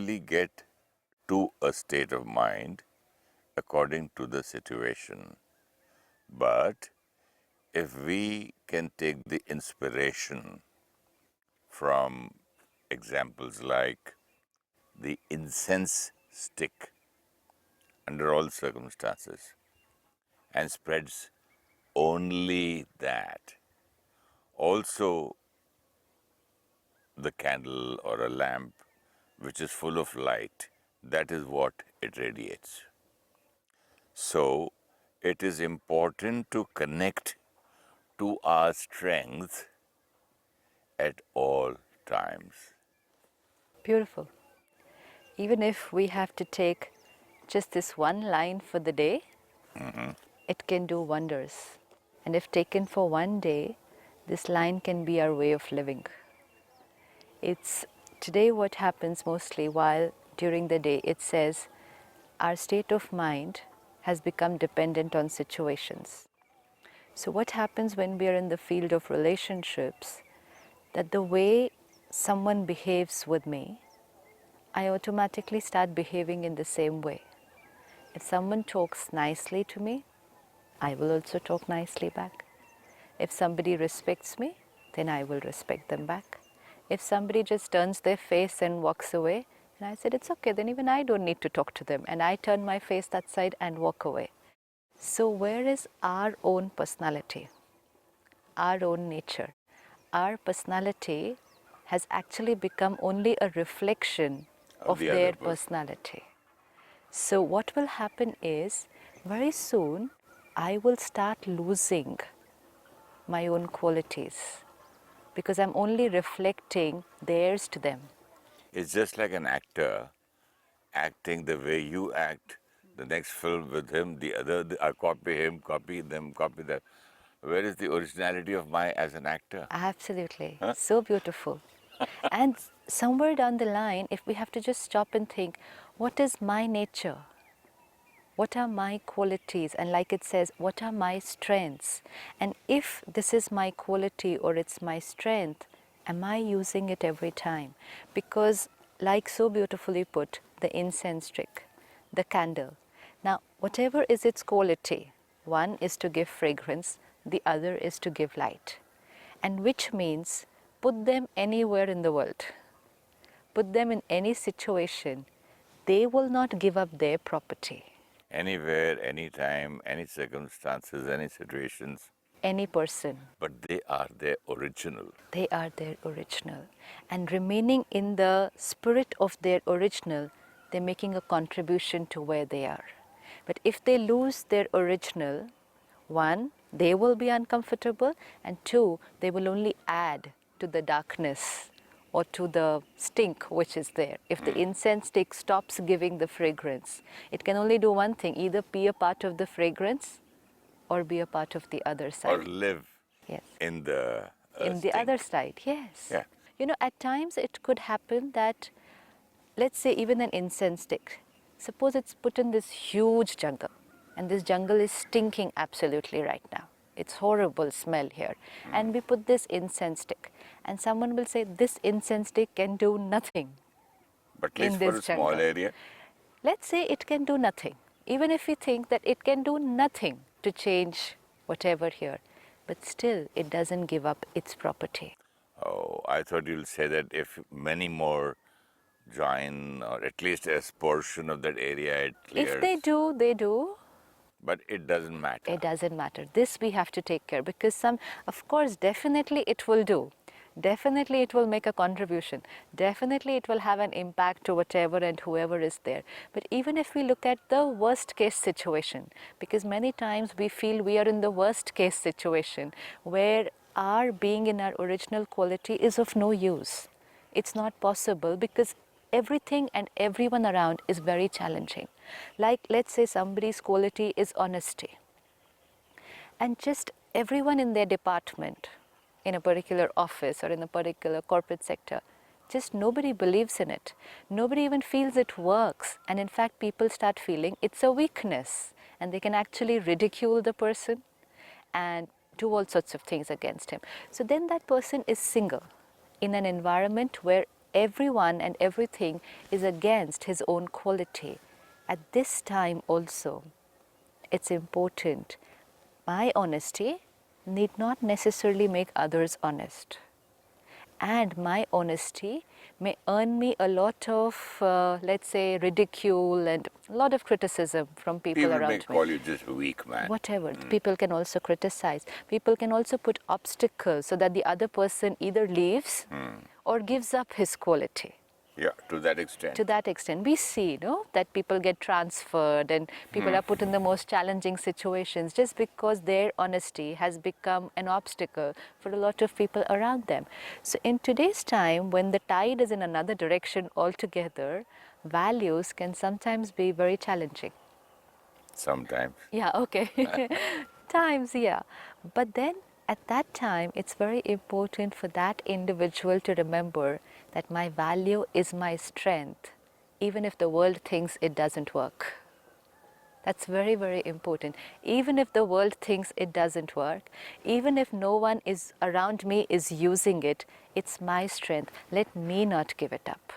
normally get to a state of mind according to the situation. But if we can take the inspiration from examples like the incense stick under all circumstances and spreads only that, also the candle or a lamp which is full of light, that is what it radiates. So it is important to connect to our strength at all times. Beautiful. Even if we have to take just this one line for the day, it can do wonders. And if taken for one day, this line can be our way of living. It's today what happens mostly while during the day it says our state of mind has become dependent on situations. So what happens when we are in the field of relationships, that the way someone behaves with me, I automatically start behaving in the same way. If someone talks nicely to me, I will also talk nicely back. If somebody respects me, then I will respect them back. If somebody just turns their face and walks away, and I said, it's okay, then even I don't need to talk to them. And I turn my face that side and walk away. So where is our own personality, our own nature? Our personality has actually become only a reflection of the their other person. personality. So what will happen is, very soon, I will start losing my own qualities because I'm only reflecting theirs to them. It's just like an actor acting the way you act. The next film with him, the other, I copy him, copy them, copy that. Where is the originality of my as an actor? Absolutely. Huh? So beautiful. And somewhere down the line, if we have to just stop and think, what is my nature? What are my qualities? And like it says, what are my strengths? And if this is my quality or it's my strength, am I using it every time? Because like so beautifully put, the incense stick, the candle. Now, whatever is its quality, one is to give fragrance, the other is to give light. And which means put them anywhere in the world, put them in any situation, they will not give up their property. Anywhere, anytime, any circumstances, any situations, Any person, but they are their original. they are their original. And remaining in the spirit of their original, they're making a contribution to where they are. But if they lose their original, one, they will be uncomfortable, and two, they will only add to the darkness or to the stink which is there. If the incense stick stops giving the fragrance, it can only do one thing, either be a part of the fragrance or be a part of the other Or side. live Yes. in the In the stink. other side, yes. Yeah. You know, at times it could happen that, let's say, even an incense stick, suppose it's put in this huge jungle, and this jungle is stinking absolutely right now. It's horrible smell here. And we put this incense stick, and someone will say, this incense stick can do nothing But at in least for this a small jungle. area. Let's say it can do nothing. Even if we think that it can do nothing to change whatever here, but still it doesn't give up its property. Oh, I thought you'll say that if many more join, or at least a portion of that area it clears. If they do, they do. But it doesn't matter. It doesn't matter. This we have to take care, because some, of course, definitely it will do. Definitely it will make a contribution. Definitely it will have an impact to whatever and whoever is there. But even if we look at the worst case situation, because many times we feel we are in the worst case situation where our being in our original quality is of no use. It's not possible because everything and everyone around is very challenging. Like, let's say somebody's quality is honesty, and just everyone in their department, in a particular office or in a particular corporate sector, just nobody believes in it. Nobody even feels it works. And in fact, people start feeling it's a weakness, and they can actually ridicule the person and do all sorts of things against him. So then that person is single in an environment where everyone and everything is against his own quality. At this time also, it's important. My honesty need not necessarily make others honest. And my honesty may earn me a lot of, let's say, ridicule and a lot of criticism from people People may around me. call you just weak, man. Whatever. People can also criticize. People can also put obstacles so that the other person either leaves or gives up his quality. Yeah, to that extent. To that extent, we see, that people get transferred and people are put in the most challenging situations just because their honesty has become an obstacle for a lot of people around them. So in today's time, when the tide is in another direction altogether, values can sometimes be very challenging. Sometimes. Yeah, okay. Times, yeah. But then at that time, it's very important for that individual to remember that my value is my strength, even if the world thinks it doesn't work. That's very, very important. Even if the world thinks it doesn't work, even if no one is around me is using it, it's my strength. Let me not give it up.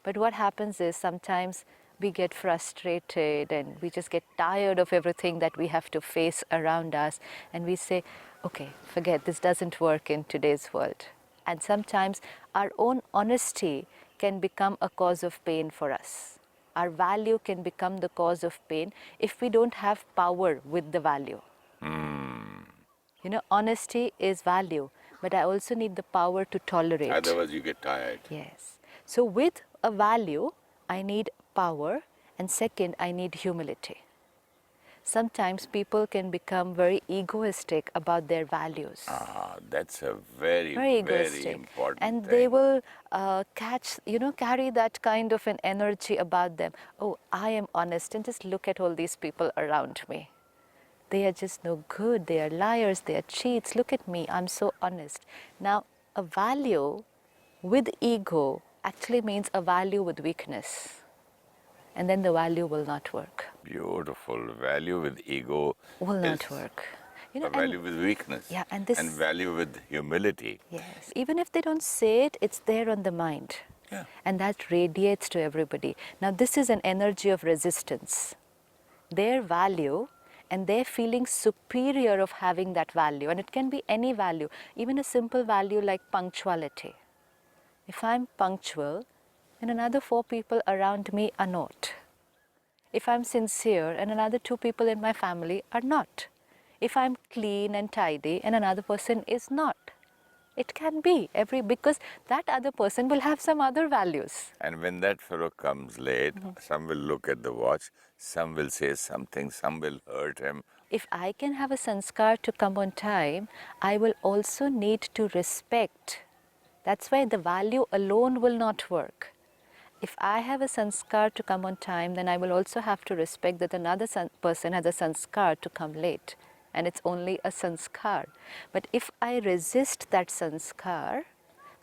But what happens is sometimes we get frustrated and we just get tired of everything that we have to face around us, and we say, okay, forget, this doesn't work in today's world. And sometimes our own honesty can become a cause of pain for us. Our value can become the cause of pain if we don't have power with the value. Honesty is value, but I also need the power to tolerate. Otherwise, you get tired. Yes. So with a value, I need power, and second, I need humility. Sometimes people can become very egoistic about their values. That's a very, Very very egoistic, important and thing. they will carry that kind of an energy about them. Oh, I am honest, and just look at all these people around me. They are just no good, they are liars, they are cheats. Look at me, I'm so honest. Now, a value with ego actually means a value with weakness. And then the value will not work. Beautiful. Value with ego Will is not work. a value with weakness. Yeah, and value with humility. yes, even if they don't say it, it's there on the mind. Yeah. And that radiates to everybody. Now, this is an energy of resistance. Their value and their feeling superior of having that value, and it can be any value, even a simple value like punctuality. If I'm punctual, and another 4 people around me are not. If I'm sincere, and another 2 people in my family are not. If I'm clean and tidy, and another person is not. It can be because that other person will have some other values. And when that fellow comes late, some will look at the watch, some will say something, some will hurt him. If I can have a sanskar to come on time, I will also need to respect. That's why the value alone will not work. If I have a sanskar to come on time, then I will also have to respect that another person has a sanskar to come late. And it's only a sanskar. But if I resist that sanskar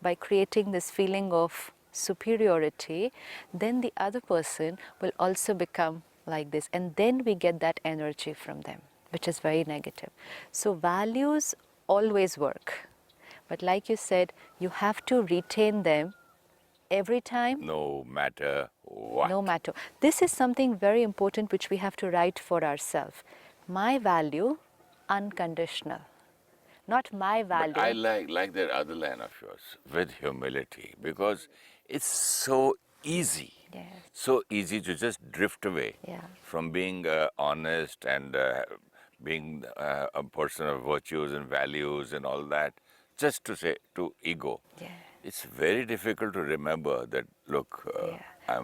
by creating this feeling of superiority, then the other person will also become like this. And then we get that energy from them, which is very negative. So values always work. But like you said, you have to retain them every time. No matter what. No matter. This is something very important which we have to write for ourselves. My value, unconditional. Not my value. But I like that other line of yours, with humility, because it's so easy. Yes. So easy to just drift away Yeah. from being honest and being a person of virtues and values and all that, just to say to ego. Yeah. It's very difficult to remember that, look,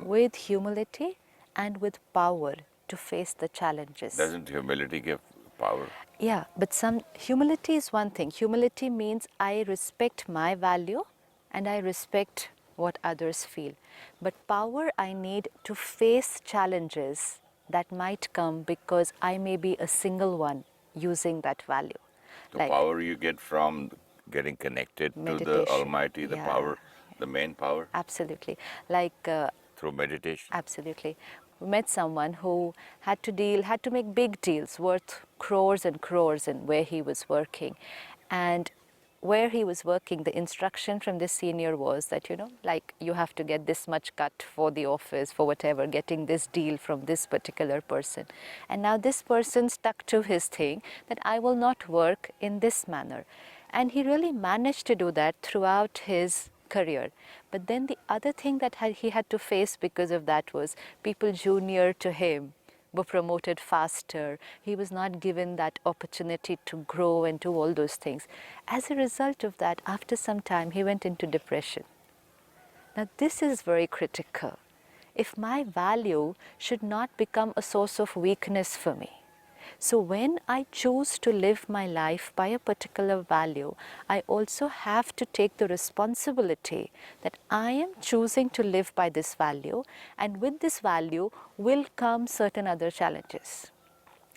With humility and with power to face the challenges. doesn't humility give power? Yeah, but humility is one thing. Humility means I respect my value and I respect what others feel. But power I need to face challenges that might come because I may be a single one using that value. The power you get from getting connected to the meditation. Almighty, the Yeah. power, the main power, Absolutely. through meditation. Absolutely. We met someone who had to make big deals worth crores and crores in where he was working. And where he was working, the instruction from the senior was that, like you have to get this much cut for the office, for whatever, getting this deal from this particular person. And now this person stuck to his thing that I will not work in this manner. And he really managed to do that throughout his career. But then the other thing that he had to face because of that was people junior to him were promoted faster. He was not given that opportunity to grow and do all those things. As a result of that, after some time, he went into depression. Now, this is very critical. If my value should not become a source of weakness for me. So when I choose to live my life by a particular value, I also have to take the responsibility that I am choosing to live by this value, and with this value will come certain other challenges.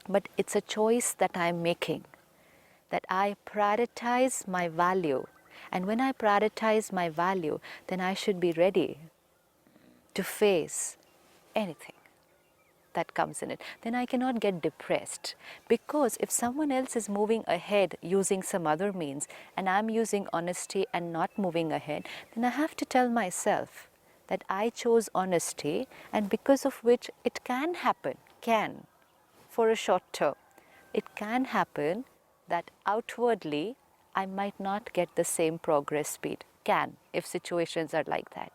But it's a choice that I am making, that I prioritize my value. And when I prioritize my value, then I should be ready to face anything that comes in it. Then I cannot get depressed, because if someone else is moving ahead using some other means and I'm using honesty and not moving ahead, then I have to tell myself that I chose honesty, and because of which it can happen, for a short term, it can happen that outwardly I might not get the same progress speed. Can, if situations are like that.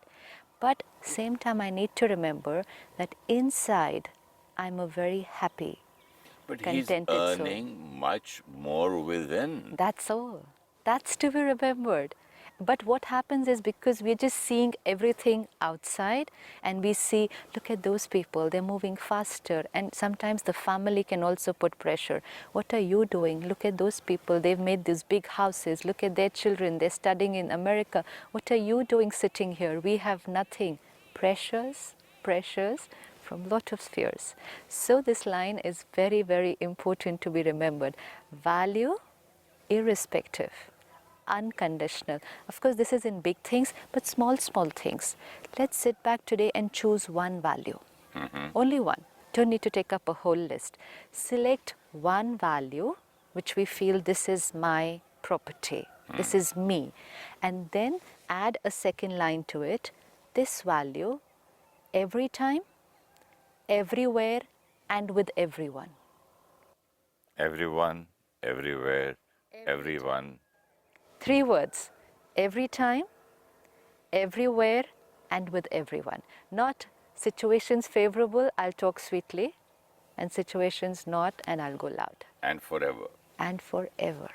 But same time I need to remember that inside I'm a very happy, But he's contented soul. earning much more within. That's all. That's to be remembered. But what happens is, because we're just seeing everything outside and we see, look at those people, they're moving faster. And sometimes the family can also put pressure. What are you doing? Look at those people, they've made these big houses. Look at their children, they're studying in America. What are you doing sitting here? We have nothing. Pressures from lot of spheres. So this line is very, very important to be remembered. Value irrespective, unconditional. Of course, this is in big things, but small things. Let's sit back today and choose one value. Only one. Don't need to take up a whole list. Select one value which we feel this is my property, this is me. And then add a second line to it. This value every time, everywhere, and with everyone. Everyone, everywhere, everyone. 3 words. Every time, everywhere, and with everyone. Not situations favorable, I'll talk sweetly, and situations not, and I'll go loud. And forever. And forever.